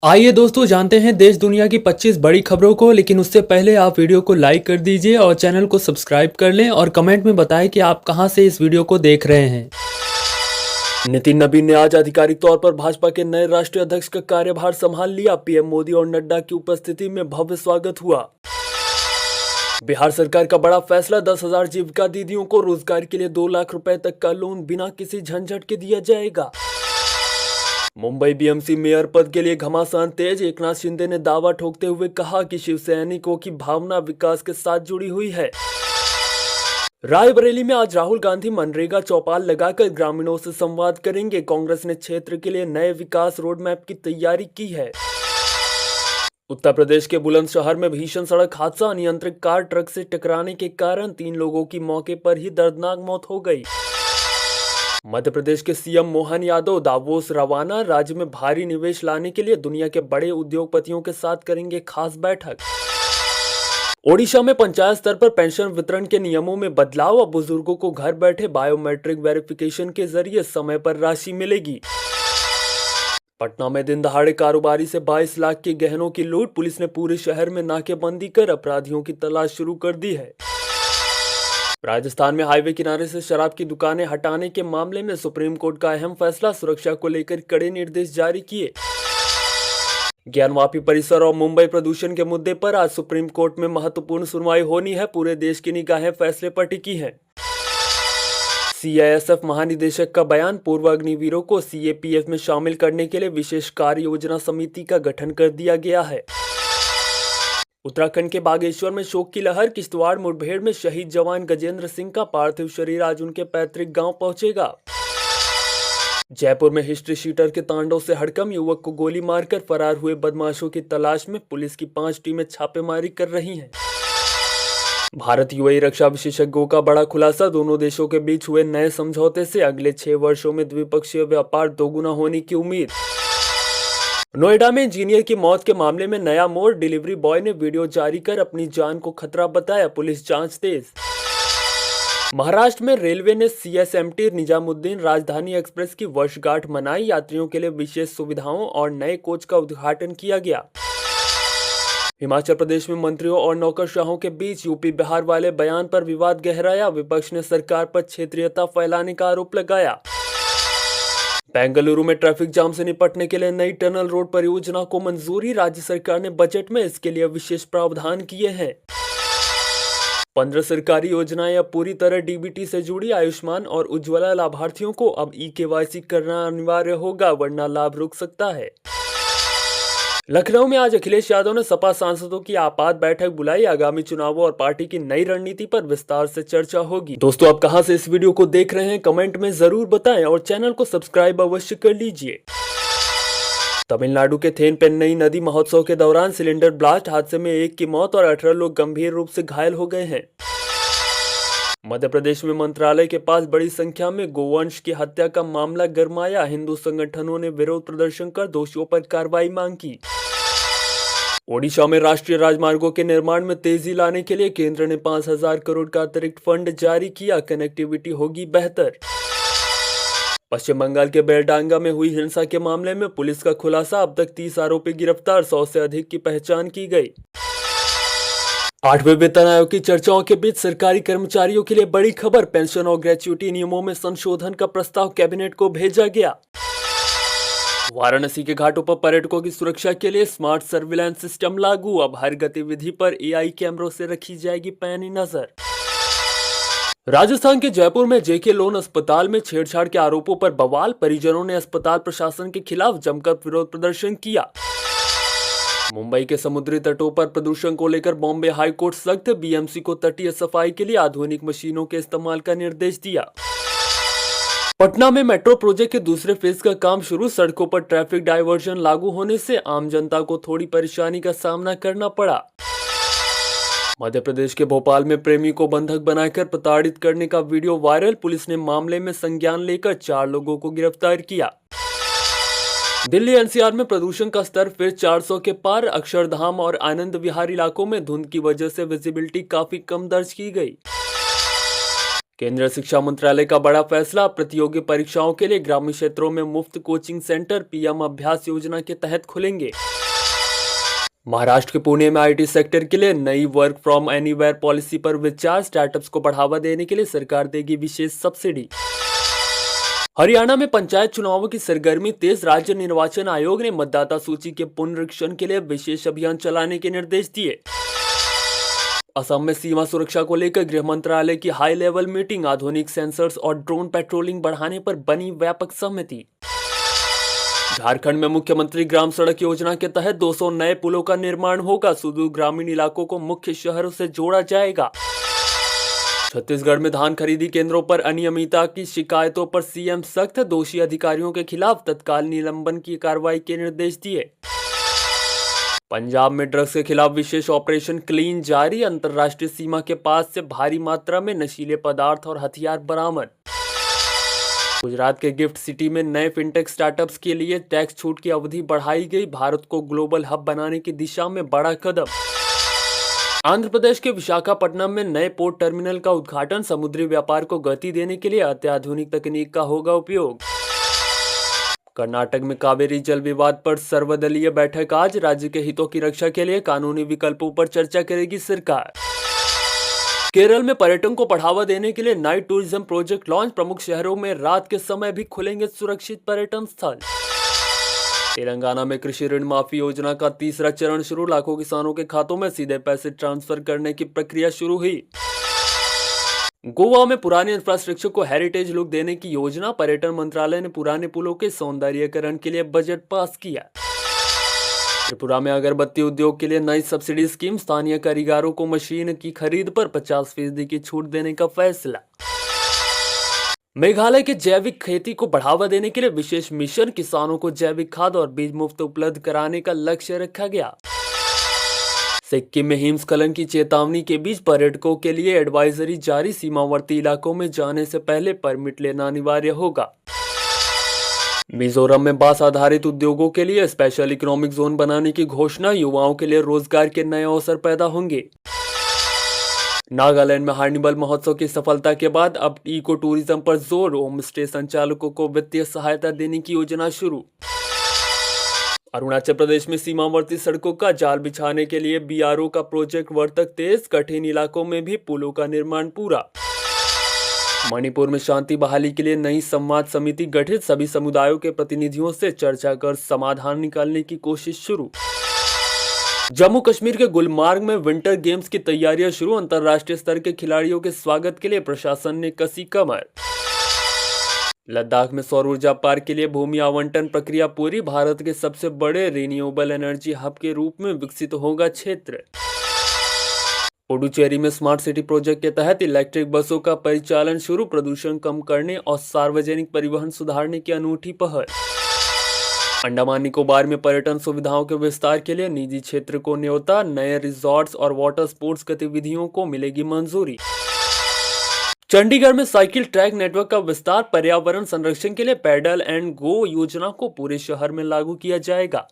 आइए दोस्तों जानते हैं देश दुनिया की 25 बड़ी खबरों को। लेकिन उससे पहले आप वीडियो को लाइक कर दीजिए और चैनल को सब्सक्राइब कर लें और कमेंट में बताएं कि आप कहां से इस वीडियो को देख रहे हैं। नितिन नबीन ने आज आधिकारिक तौर पर भाजपा के नए राष्ट्रीय अध्यक्ष का कार्यभार संभाल लिया। पीएम मोदी और नड्डा की उपस्थिति में भव्य स्वागत हुआ। बिहार सरकार का बड़ा फैसला, 10,000 जीविका दीदियों को रोजगार के लिए 2 लाख रुपए तक का लोन बिना किसी झंझट के दिया जाएगा। मुंबई बीएमसी मेयर पद के लिए घमासान तेज, एकनाथ शिंदे ने दावा ठोकते हुए कहा कि शिव सैनिकों की भावना विकास के साथ जुड़ी हुई है। रायबरेली में आज राहुल गांधी मनरेगा चौपाल लगाकर ग्रामीणों से संवाद करेंगे। कांग्रेस ने क्षेत्र के लिए नए विकास रोडमैप की तैयारी की है। उत्तर प्रदेश के बुलंदशहर में भीषण सड़क हादसा, अनियंत्रित कार ट्रक से टकराने के कारण 3 लोगों की मौके पर ही दर्दनाक मौत हो गई। मध्य प्रदेश के सीएम मोहन यादव दावोस रवाना, राज्य में भारी निवेश लाने के लिए दुनिया के बड़े उद्योगपतियों के साथ करेंगे खास बैठक। ओडिशा में पंचायत स्तर पर पेंशन वितरण के नियमों में बदलाव, अब बुजुर्गों को घर बैठे बायोमेट्रिक वेरिफिकेशन के जरिए समय पर राशि मिलेगी। पटना में दिन दहाड़े कारोबारी से 22 लाख के गहनों की लूट, पुलिस ने पूरे शहर में नाकेबंदी कर अपराधियों की तलाश शुरू कर दी है। राजस्थान में हाईवे किनारे से शराब की दुकानें हटाने के मामले में सुप्रीम कोर्ट का अहम फैसला, सुरक्षा को लेकर कड़े निर्देश जारी किए। ज्ञानवापी परिसर और मुंबई प्रदूषण के मुद्दे पर आज सुप्रीम कोर्ट में महत्वपूर्ण सुनवाई होनी है। पूरे देश की निगाहें फैसले पर टिकी हैं। सीआईएसएफ महानिदेशक का बयान, पूर्व अग्निवीरों को सीएपीएफ में शामिल करने के लिए विशेष कार्य योजना समिति का गठन कर दिया गया है। उत्तराखंड के बागेश्वर में शोक की लहर, किश्तवाड़ मुठभेड़ में शहीद जवान गजेंद्र सिंह का पार्थिव शरीर आज उनके पैतृक गांव पहुंचेगा। जयपुर में हिस्ट्री शीटर के तांडव से हड़कंप, युवक को गोली मारकर फरार हुए बदमाशों की तलाश में पुलिस की 5 टीमें छापेमारी कर रही हैं। भारत यूएई रक्षा विशेषज्ञों का बड़ा खुलासा, दोनों देशों के बीच हुए नए समझौते से अगले 6 वर्षों में द्विपक्षीय व्यापार दोगुना होने की उम्मीद। नोएडा में इंजीनियर की मौत के मामले में नया मोड़, डिलीवरी बॉय ने वीडियो जारी कर अपनी जान को खतरा बताया, पुलिस जांच तेज। महाराष्ट्र में रेलवे ने सीएसएमटी निजामुद्दीन राजधानी एक्सप्रेस की वर्षगांठ मनाई, यात्रियों के लिए विशेष सुविधाओं और नए कोच का उद्घाटन किया गया। हिमाचल प्रदेश में मंत्रियों और नौकरशाहों के बीच यूपी बिहार वाले बयान पर विवाद गहराया, विपक्ष ने सरकार पर क्षेत्रीयता फैलाने का आरोप लगाया। बेंगलुरु में ट्रैफिक जाम से निपटने के लिए नई टनल रोड परियोजना को मंजूरी, राज्य सरकार ने बजट में इसके लिए विशेष प्रावधान किए हैं। 15 सरकारी योजनाएं अब पूरी तरह डीबीटी से जुड़ी, आयुष्मान और उज्ज्वला लाभार्थियों को अब ई-केवाईसी करना अनिवार्य होगा, वरना लाभ रुक सकता है। लखनऊ में आज अखिलेश यादव ने सपा सांसदों की आपात बैठक बुलाई, आगामी चुनावों और पार्टी की नई रणनीति पर विस्तार से चर्चा होगी। दोस्तों, आप कहां से इस वीडियो को देख रहे हैं कमेंट में जरूर बताएं और चैनल को सब्सक्राइब अवश्य कर लीजिए। तमिलनाडु के थेनपेन्नई नदी महोत्सव के दौरान सिलेंडर ब्लास्ट, हादसे में 1 की मौत और 18 लोग गंभीर रूप से घायल हो गए हैं। मध्य प्रदेश में मंत्रालय के पास बड़ी संख्या में गोवंश की हत्या का मामला गरमाया, हिंदू संगठनों ने विरोध प्रदर्शन कर दोषियों पर कार्रवाई मांग की। ओडिशा में राष्ट्रीय राजमार्गों के निर्माण में तेजी लाने के लिए केंद्र ने 5,000 करोड़ का अतिरिक्त फंड जारी किया, कनेक्टिविटी होगी बेहतर। पश्चिम बंगाल के बेलडांगा में हुई हिंसा के मामले में पुलिस का खुलासा, अब तक 30 आरोपी गिरफ्तार, 100 से अधिक की पहचान की गई। 8वें वेतन आयोग की चर्चाओं के बीच सरकारी कर्मचारियों के लिए बड़ी खबर, पेंशन और ग्रेच्युटी नियमों में संशोधन का प्रस्ताव कैबिनेट को भेजा गया। वाराणसी के घाटों पर पर्यटकों की सुरक्षा के लिए स्मार्ट सर्विलांस सिस्टम लागू, अब हर गतिविधि पर एआई कैमरों से रखी जाएगी पैनी नजर। राजस्थान के जयपुर में जेके लोन अस्पताल में छेड़छाड़ के आरोपों पर बवाल, परिजनों ने अस्पताल प्रशासन के खिलाफ जमकर विरोध प्रदर्शन किया। मुंबई के समुद्री तटों पर प्रदूषण को लेकर बॉम्बे हाईकोर्ट सख्त, बीएमसी को तटीय सफाई के लिए आधुनिक मशीनों के इस्तेमाल का निर्देश दिया। पटना में मेट्रो प्रोजेक्ट के दूसरे फेज का काम शुरू, सड़कों पर ट्रैफिक डायवर्जन लागू होने से आम जनता को थोड़ी परेशानी का सामना करना पड़ा। मध्य प्रदेश के भोपाल में प्रेमी को बंधक बनाकर प्रताड़ित करने का वीडियो वायरल, पुलिस ने मामले में संज्ञान लेकर 4 लोगों को गिरफ्तार किया। दिल्ली एनसीआर में प्रदूषण का स्तर फिर 400 के पार, अक्षरधाम और आनंद विहार इलाकों में धुंध की वजह से विजिबिलिटी काफी कम दर्ज की गई। केंद्रीय शिक्षा मंत्रालय का बड़ा फैसला, प्रतियोगी परीक्षाओं के लिए ग्रामीण क्षेत्रों में मुफ्त कोचिंग सेंटर पीएम अभ्यास योजना के तहत खुलेंगे। महाराष्ट्र के पुणे में आईटी सेक्टर के लिए नई वर्क फ्रॉम एनीवेयर पॉलिसी पर विचार, स्टार्टअप्स को बढ़ावा देने के लिए सरकार देगी विशेष सब्सिडी। हरियाणा में पंचायत चुनावों की सरगर्मी तेज, राज्य निर्वाचन आयोग ने मतदाता सूची के पुनरीक्षण के लिए विशेष अभियान चलाने के निर्देश दिए। असम में सीमा सुरक्षा को लेकर गृह मंत्रालय की हाई लेवल मीटिंग, आधुनिक सेंसर्स और ड्रोन पेट्रोलिंग बढ़ाने पर बनी व्यापक सहमति। झारखंड में मुख्यमंत्री ग्राम सड़क योजना के तहत 200 नए पुलों का निर्माण होगा, सुदूर ग्रामीण इलाकों को मुख्य शहरों से जोड़ा जाएगा। छत्तीसगढ़ में धान खरीदी केंद्रों पर अनियमितता की शिकायतों पर सीएम सख्त, दोषी अधिकारियों के खिलाफ तत्काल निलंबन की कार्रवाई के निर्देश दिए। पंजाब में ड्रग्स के खिलाफ विशेष ऑपरेशन क्लीन जारी, अंतर्राष्ट्रीय सीमा के पास से भारी मात्रा में नशीले पदार्थ और हथियार बरामद। गुजरात के गिफ्ट सिटी में नए फिनटेक स्टार्टअप्स के लिए टैक्स छूट की अवधि बढ़ाई गई, भारत को ग्लोबल हब बनाने की दिशा में बड़ा कदम। आंध्र प्रदेश के विशाखापट्टनम में नए पोर्ट टर्मिनल का उद्घाटन, समुद्री व्यापार को गति देने के लिए अत्याधुनिक तकनीक का होगा उपयोग। कर्नाटक में कावेरी जल विवाद पर सर्वदलीय बैठक आज, राज्य के हितों की रक्षा के लिए कानूनी विकल्पों पर चर्चा करेगी सरकार। केरल में पर्यटन को बढ़ावा देने के लिए नाइट टूरिज्म प्रोजेक्ट लॉन्च, प्रमुख शहरों में रात के समय भी खुलेंगे सुरक्षित पर्यटन स्थल। तेलंगाना में कृषि ऋण माफी योजना का तीसरा चरण शुरू, लाखों किसानों के खातों में सीधे पैसे ट्रांसफर करने की प्रक्रिया शुरू हुई। गोवा में पुराने इंफ्रास्ट्रक्चर को हेरिटेज लुक देने की योजना, पर्यटन मंत्रालय ने पुराने पुलों के सौंदर्यीकरण के लिए बजट पास किया। त्रिपुरा में अगरबत्ती उद्योग के लिए नई सब्सिडी स्कीम, स्थानीय कारीगरों को मशीन की खरीद पर 50% की छूट देने का फैसला। मेघालय के जैविक खेती को बढ़ावा देने के लिए विशेष मिशन, किसानों को जैविक खाद और बीज मुफ्त उपलब्ध कराने का लक्ष्य रखा गया। सिक्किम में हिमस्खलन की चेतावनी के बीच पर्यटकों के लिए एडवाइजरी जारी, सीमावर्ती इलाकों में जाने से पहले परमिट लेना अनिवार्य होगा। मिजोरम में बांस आधारित उद्योगों के लिए स्पेशल इकोनॉमिक जोन बनाने की घोषणा, युवाओं के लिए रोजगार के नए अवसर पैदा होंगे। नागालैंड में हार्निवल महोत्सव की सफलता के बाद अब इको टूरिज्म पर जोर, होम स्टे संचालकों को वित्तीय सहायता देने की योजना शुरू। अरुणाचल प्रदेश में सीमावर्ती सड़कों का जाल बिछाने के लिए बीआरओ का प्रोजेक्ट वर्तक तेज, कठिन इलाकों में भी पुलों का निर्माण पूरा। मणिपुर में शांति बहाली के लिए नई संवाद समिति गठित, सभी समुदायों के प्रतिनिधियों से चर्चा कर समाधान निकालने की कोशिश शुरू। जम्मू कश्मीर के गुलमार्ग में विंटर गेम्स की तैयारियां शुरू, अंतर्राष्ट्रीय स्तर के खिलाड़ियों के स्वागत के लिए प्रशासन ने कसी कमर। लद्दाख में सौर ऊर्जा पार्क के लिए भूमि आवंटन प्रक्रिया पूरी, भारत के सबसे बड़े रिन्यूएबल एनर्जी हब के रूप में विकसित होगा क्षेत्र। पुडुचेरी में स्मार्ट सिटी प्रोजेक्ट के तहत इलेक्ट्रिक बसों का परिचालन शुरू, प्रदूषण कम करने और सार्वजनिक परिवहन सुधारने की अनूठी पहल। अंडमान निकोबार में पर्यटन सुविधाओं के विस्तार के लिए निजी क्षेत्र को न्योता, नए रिजॉर्ट्स और वाटर स्पोर्ट्स गतिविधियों को मिलेगी मंजूरी। चंडीगढ़ में साइकिल ट्रैक नेटवर्क का विस्तार, पर्यावरण संरक्षण के लिए पैडल एंड गो योजना को पूरे शहर में लागू किया जाएगा।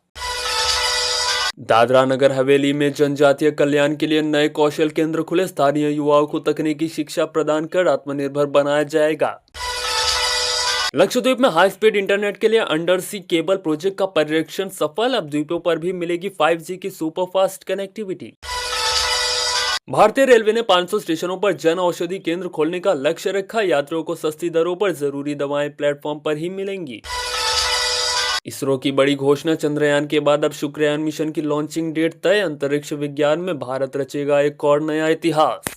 दादरा नगर हवेली में जनजातीय कल्याण के लिए नए कौशल केंद्र खुले, स्थानीय युवाओं को तकनीकी शिक्षा प्रदान कर आत्मनिर्भर बनाया जाएगा। लक्षद्वीप में हाई स्पीड इंटरनेट के लिए अंडर सी केबल प्रोजेक्ट का परीक्षण सफल, अब द्वीपों पर भी मिलेगी 5G की सुपरफास्ट कनेक्टिविटी। भारतीय रेलवे ने 500 स्टेशनों पर जन औषधि केंद्र खोलने का लक्ष्य रखा, यात्रियों को सस्ती दरों पर जरूरी दवाएं प्लेटफॉर्म पर ही मिलेंगी। इसरो की बड़ी घोषणा, चंद्रयान के बाद अब शुक्रयान मिशन की लॉन्चिंग डेट तय, अंतरिक्ष विज्ञान में भारत रचेगा एक और नया इतिहास।